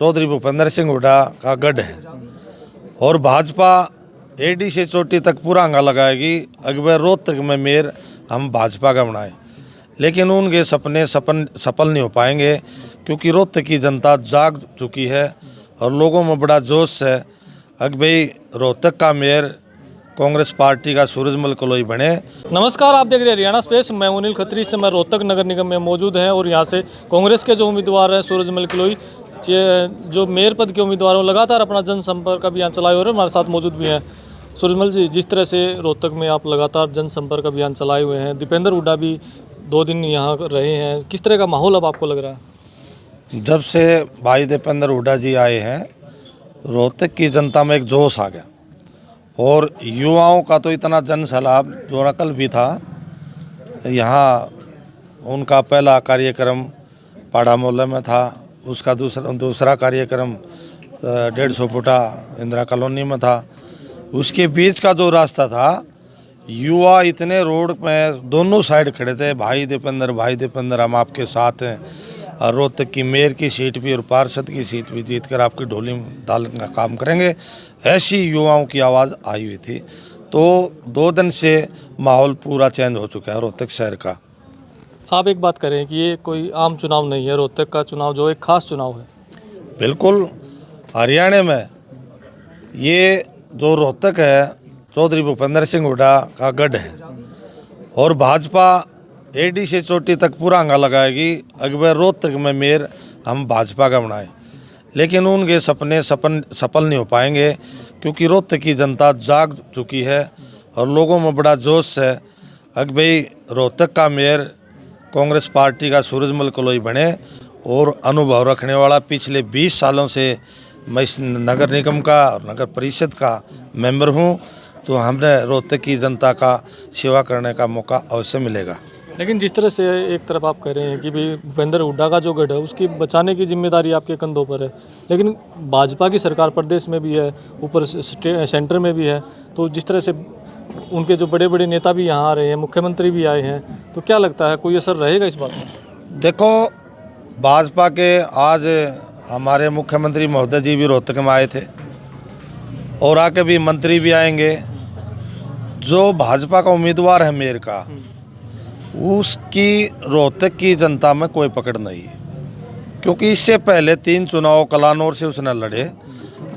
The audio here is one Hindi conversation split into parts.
चौधरी भूपेंद्र सिंह हुड्डा का गढ़ है और भाजपा एडी से चोटी तक पूरा अंगा लगाएगी। अकबर रोहतक में मेयर हम भाजपा का बनाए, लेकिन उनके सपने सफल नहीं हो पाएंगे क्योंकि रोहतक की जनता जाग चुकी है और लोगों में बड़ा जोश है। अगर भाई रोहतक का मेयर कांग्रेस पार्टी का सूरजमल कलोई बने। नमस्कार, आप देख रहे हैं हरियाणा स्पेस। मैं अनिल खत्री से मैं रोहतक नगर निगम में मौजूद हैं और यहाँ से कांग्रेस के जो उम्मीदवार हैं सूरजमल कलोई, जो मेयर पद के उम्मीदवार हैं, लगातार अपना जनसंपर्क अभियान चलाए हुए हैं। हमारे साथ मौजूद भी हैं सूरजमल जी। जिस तरह से रोहतक में आप लगातार जनसंपर्क अभियान चलाए हुए हैं, दीपेंद्र हुड्डा भी 2 दिन यहाँ रहे हैं, किस तरह का माहौल अब आपको लग रहा है? जब से भाई दीपेंद्र हुड्डा जी आए हैं, रोहतक की जनता में एक जोश आ गया और युवाओं का तो इतना जन सैलाब जो नकल भी था। यहाँ उनका पहला कार्यक्रम पाड़ा मोहल्ले में था, उसका दूसरा कार्यक्रम 150 फुटा इंदिरा कॉलोनी में था। उसके बीच का जो रास्ता था, युवा इतने रोड में दोनों साइड खड़े थे, भाई दीपेंद्र हम आपके साथ हैं और रोहतक की मेयर की सीट भी और पार्षद की सीट भी जीत कर आपकी ढोली डालने का काम करेंगे, ऐसी युवाओं की आवाज़ आई हुई थी। तो 2 दिन से माहौल पूरा चेंज हो चुका है रोहतक शहर का। आप एक बात करें कि ये कोई आम चुनाव नहीं है, रोहतक का चुनाव जो एक खास चुनाव है। बिल्कुल, हरियाणा में ये जो रोहतक है, चौधरी भूपेंद्र सिंह हुड्डा का गढ़ है और भाजपा एडी से चोटी तक पूरा अंगा लगाएगी। अकबर रोहतक में मेयर हम भाजपा का बनाए, लेकिन उनके सपने सफल नहीं हो पाएंगे क्योंकि रोहतक की जनता जाग चुकी है और लोगों में बड़ा जोश है। अगर भाई रोहतक का मेयर कांग्रेस पार्टी का सूरजमल कलोई बने और अनुभव रखने वाला, पिछले 20 सालों से मैं इस नगर निगम का और नगर परिषद का मेंबर हूं, तो हमने रोहतक की जनता का सेवा करने का मौका अवश्य मिलेगा। लेकिन जिस तरह से एक तरफ आप कह रहे हैं कि भाई भूपेंद्र हुड्डा का जो गढ़ है उसकी बचाने की जिम्मेदारी आपके कंधों पर है, लेकिन भाजपा की सरकार प्रदेश में भी है, ऊपर सेंटर में भी है, तो जिस तरह से उनके जो बड़े बड़े नेता भी यहाँ आ रहे हैं, मुख्यमंत्री भी आए हैं, तो क्या लगता है कोई असर रहेगा इस बात में? देखो, भाजपा के आज हमारे मुख्यमंत्री महोदय जी भी रोहतक में आए थे और आके भी मंत्री भी आएंगे। जो भाजपा का उम्मीदवार है मेयर का, उसकी रोहतक की जनता में कोई पकड़ नहीं है क्योंकि इससे पहले 3 चुनाव कलानौर से उसने लड़े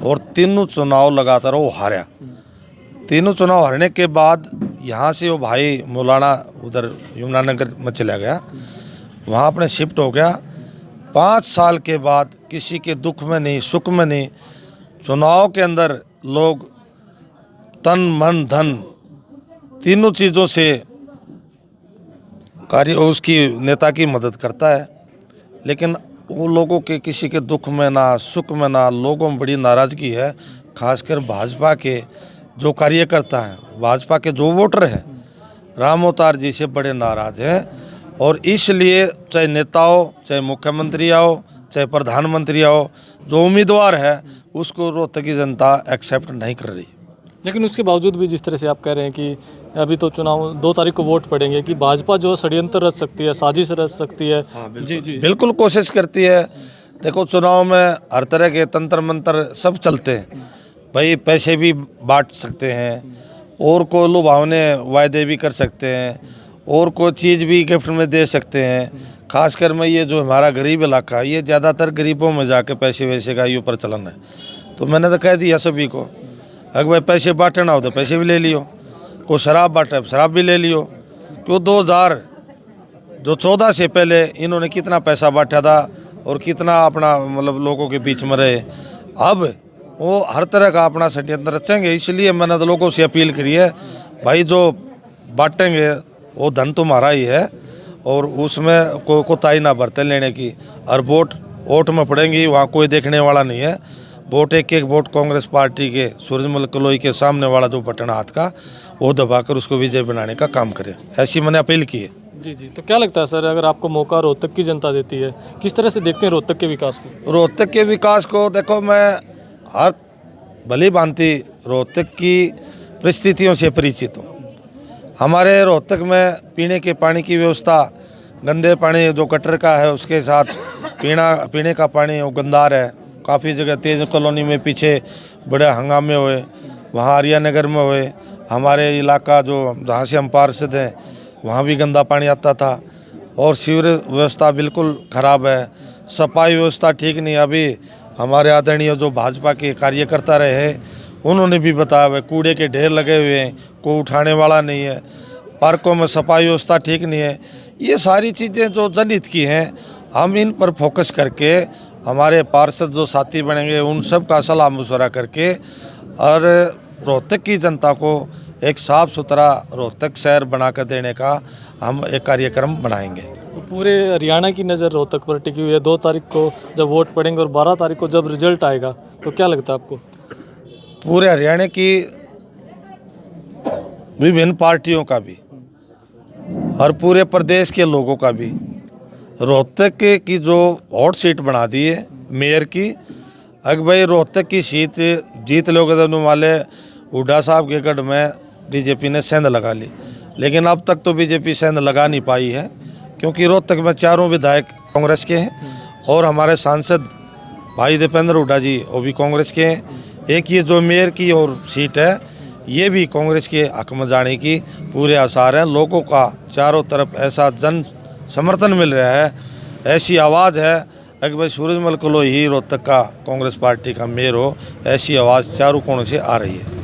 और तीनों चुनाव लगातार वो हारा। तीनों चुनाव हारने के बाद यहाँ से वो भाई मौलाना उधर यमुनानगर में चला गया, वहाँ अपने शिफ्ट हो गया। 5 साल के बाद किसी के दुख में नहीं, सुख में नहीं, चुनाव के अंदर लोग तन मन धन तीनों चीज़ों से कार्य उसकी नेता की मदद करता है, लेकिन वो लोगों के किसी के दुख में ना, सुख में ना, लोगों में बड़ी नाराज़गी है। खासकर भाजपा के जो कार्यकर्ता हैं, भाजपा के जो वोटर हैं, राम अवतार जी से बड़े नाराज़ हैं और इसलिए चाहे नेता हो, चाहे मुख्यमंत्री आओ, चाहे प्रधानमंत्री आओ, जो उम्मीदवार है उसको रोहतक की जनता एक्सेप्ट नहीं कर रही। लेकिन उसके बावजूद भी जिस तरह से आप कह रहे हैं कि अभी तो चुनाव 2 तारीख को वोट पड़ेंगे, कि भाजपा जो षड्यंत्र रच सकती है, साजिश रच सकती है। हाँ, जी, बिल्कुल कोशिश करती है। देखो, चुनाव में हर तरह के तंत्र मंत्र सब चलते हैं भाई, पैसे भी बांट सकते हैं और को लुभावने वायदे भी कर सकते हैं और कोई चीज़ भी गिफ्ट में दे सकते हैं। खासकर में ये जो हमारा गरीब इलाका है, ये ज़्यादातर गरीबों में जाके पैसे वैसे का ये प्रचलन है। तो मैंने तो कह दिया सभी को, अगर भाई पैसे बांटना हो तो पैसे भी ले लियो, कोई शराब बांटे शराब भी ले लियो। क्यों 2014 से पहले इन्होंने कितना पैसा बांटा था और कितना अपना मतलब लोगों के बीच में रहे। अब वो हर तरह का अपना षड्यंत्र रचेंगे, इसलिए मैंने तो लोगों से अपील करी है, भाई जो बांटेंगे वो धन तुम्हारा ही है और उसमें कोई कोताही ना बरते लेने की। और वोट में पड़ेंगी, वहाँ कोई देखने वाला नहीं है। वोट एक वोट कांग्रेस पार्टी के सूरजमल कलोई के सामने वाला जो बटन हाथ का, वो दबाकर उसको विजय बनाने का काम करें, ऐसी मैंने अपील की है। जी, तो क्या लगता है सर, अगर आपको मौका रोहतक की जनता देती है, किस तरह से देखते हैं रोहतक के विकास को? रोहतक के विकास को देखो, मैं हर भली भांति रोहतक की परिस्थितियों से परिचित हूँ। हमारे रोहतक में पीने के पानी की व्यवस्था, गंदे पानी जो गटर का है उसके साथ पीने का पानी वो गंदार है, काफ़ी जगह तेज कॉलोनी में पीछे बड़े हंगामे हुए, वहाँ आर्या नगर में हुए। हमारे इलाका जो जहाँ से हम पार्षद हैं वहाँ भी गंदा पानी आता था, और सीवरेज व्यवस्था बिल्कुल ख़राब है, सफाई व्यवस्था ठीक नहीं। अभी हमारे आदरणीय जो भाजपा के कार्यकर्ता रहे हैं उन्होंने भी बताया हुआ कूड़े के ढेर लगे हुए हैं, कोई उठाने वाला नहीं है, पार्कों में सफाई व्यवस्था ठीक नहीं है। ये सारी चीज़ें जो जनहित की हैं, हम इन पर फोकस करके हमारे पार्षद जो साथी बनेंगे उन सब का सलाह मशवरा करके और रोहतक की जनता को एक साफ़ सुथरा रोहतक शहर बना कर देने का हम एक कार्यक्रम बनाएंगे। तो पूरे हरियाणा की नज़र रोहतक पर टिकी हुई है। 2 तारीख को जब वोट पड़ेंगे और 12 तारीख को जब रिजल्ट आएगा तो क्या लगता है आपको? पूरे हरियाणा की विभिन्न पार्टियों का भी और पूरे प्रदेश के लोगों का भी रोहतक की जो हॉट सीट बना दी है मेयर की, अगर भाई रोहतक की सीट जीत लोगे वाले हुड्डा साहब के गढ़ में बीजेपी ने सेंध लगा ली, लेकिन अब तक तो बीजेपी सेंध लगा नहीं पाई है, क्योंकि रोहतक में चारों विधायक कांग्रेस के हैं और हमारे सांसद भाई दीपेंद्र हुड्डा जी वो भी कांग्रेस के हैं। एक ये जो मेयर की और सीट है ये भी कांग्रेस के हक में जाने की पूरे आसार हैं। लोगों का चारों तरफ ऐसा जन समर्थन मिल रहा है, ऐसी आवाज़ है अगर भाई सूरजमल कलोई ही रोहतक का कांग्रेस पार्टी का मेयर हो, ऐसी आवाज़ चारों कोनों से आ रही है।